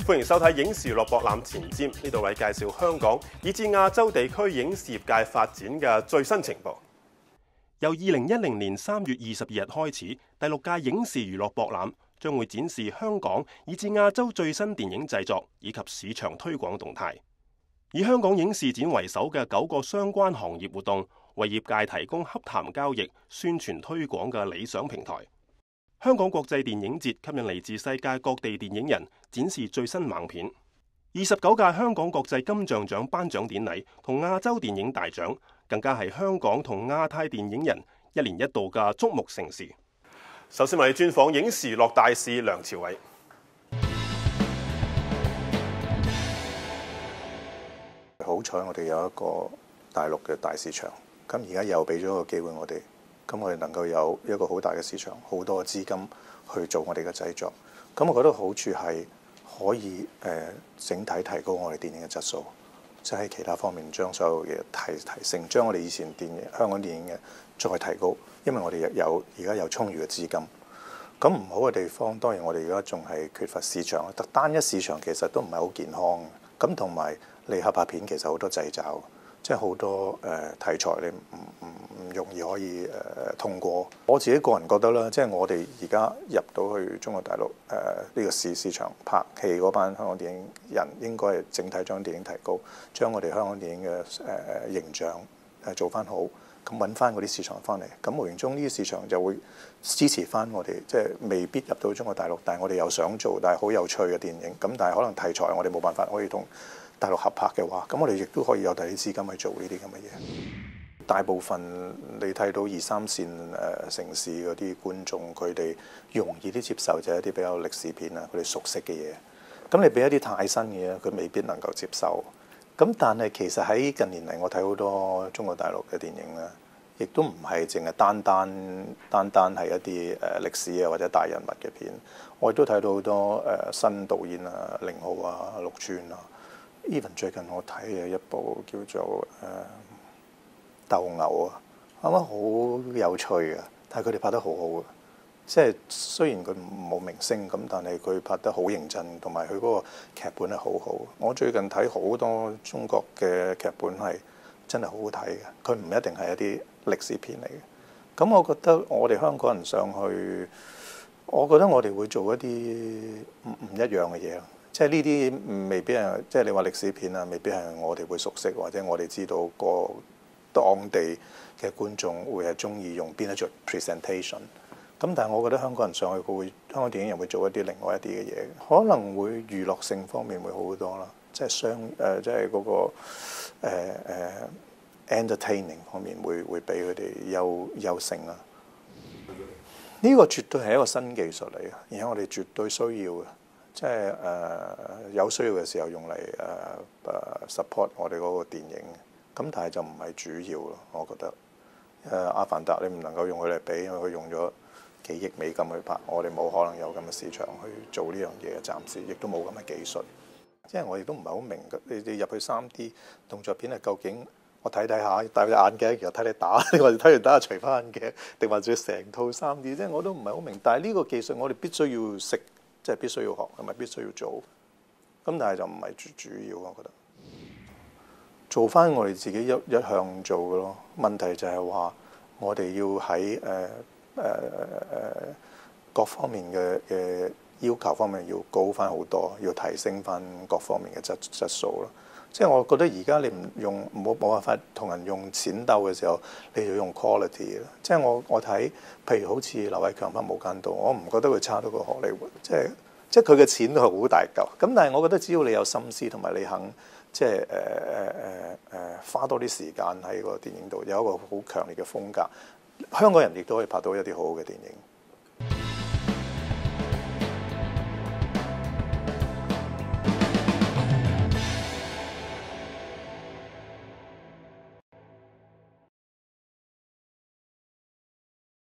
歡迎收睇影視娛樂博覽前瞻，呢度為介紹香港以至亞洲地區影視業界發展嘅最新情報。由2010年3月22日開始，第6屆影視娛樂博覽將會展示香港以至亞洲最新電影製作以及市場推廣動態。以香港影視展為首嘅9個相關行業活動，為業界提供洽談交易、宣傳推廣嘅理想平台。香港國際電影節吸引嚟自世界各地電影人展示最新猛片。29屆香港國際金像獎頒獎典禮同亞洲電影大獎，更加係香港同亞太電影人一年一度嘅矚目盛事。首先我哋專訪影視娛樂大使梁朝偉。好彩我哋有一個大陸嘅大市場，咁而家又俾咗個機會我哋。咁我哋能夠有一個好大嘅市場，好多嘅資金去做我哋嘅製作。咁我覺得好處係可以整體提高我哋電影嘅質素，即係喺其他方面將所有嘢提升，將我哋以前香港電影嘅再提高。因為我哋而家有充裕嘅資金。咁唔好嘅地方，當然我哋而家仲係缺乏市場，單一市場其實都唔係好健康。咁同埋你合拍片其實好多掣肘，即係好多題材你唔容易可以通過。我自己個人覺得啦，即係我哋而家入到去中國大陸呢個市場拍戲嗰班香港電影人，應該係整體將電影提高，將我哋香港電影嘅形象做翻好，咁揾翻嗰啲市場翻嚟。咁無形中呢啲市場就會支持翻我哋，即係未必入到中國大陸，但係我哋又想做，但係好有趣嘅電影。咁但係可能題材我哋冇辦法可以同大陸合拍嘅話，咁我哋亦都可以有第啲資金去做呢啲咁嘅嘢。大部分你睇到2、3線城市嗰啲觀眾，佢哋容易啲接受就係一啲比較歷史片啊，佢哋熟悉嘅嘢。咁你俾一啲太新嘅嘢，佢未必能夠接受。咁但係其實喺近年嚟，我睇好多中國大陸嘅電影啦，亦都唔係淨係單單係一啲歷史啊或者大人物嘅片。我亦都睇到好多新導演啊，寧浩啊、陸川啊。even 最近我睇嘅一部叫做鬥牛啊，啱啱好有趣嘅，但係佢哋拍得好好嘅，即係雖然佢冇明星咁，但係佢拍得好認真，同埋佢嗰個劇本係好好。我最近睇好多中國嘅劇本係真係好好睇嘅，佢唔一定係一啲歷史片嚟嘅。咁我覺得我哋香港人上去，我覺得我哋會做一啲唔一樣嘅嘢咯。即係呢啲未必係，即係你話歷史片啊，未必係我哋會熟悉，或者我哋知道個當地嘅觀眾會係中意用邊一種 presentation。咁但係我覺得香港人上去香港電影人會做一啲另外一啲嘅嘢，可能會娛樂性方面會好好多啦，即係即係嗰個entertaining 方面會比佢哋優勝啦。呢個絕對係一個新技術嚟嘅，而且我哋絕對需要嘅。即係有需要嘅時候用嚟support 我哋嗰個電影，咁但係就唔係主要咯。我覺得阿凡達你唔能夠用佢嚟比，因為佢用咗幾億美金去拍，我哋冇可能有咁嘅市場去做呢樣嘢，暫時亦都冇咁嘅技術。即係我亦都唔係好明嘅，你入去3D 動作片係究竟我睇下戴隻眼鏡，其實睇你打，或者睇完打除翻眼鏡，定或者成套3D？即係我都唔係好明。但係呢個技術我哋必須要識。即係必須要學，同埋必須要做。咁但係就唔係主要，我覺得做翻我哋自己一向做嘅咯。問題就係話我哋要喺各方面嘅要求方面要高翻好多，要提升翻各方面嘅質素咯。即係我覺得而家你冇辦法同人用錢鬥嘅時候，你要用 quality 啦。即係我睇，譬如好似劉偉強拍《無間道》，我唔覺得佢差到過荷里活。即係佢嘅錢都係好大嚿。咁但係我覺得只要你有心思同埋你肯，即係花多啲時間喺個電影度，有一個好強烈嘅風格，香港人亦都可以拍到一啲好好嘅電影。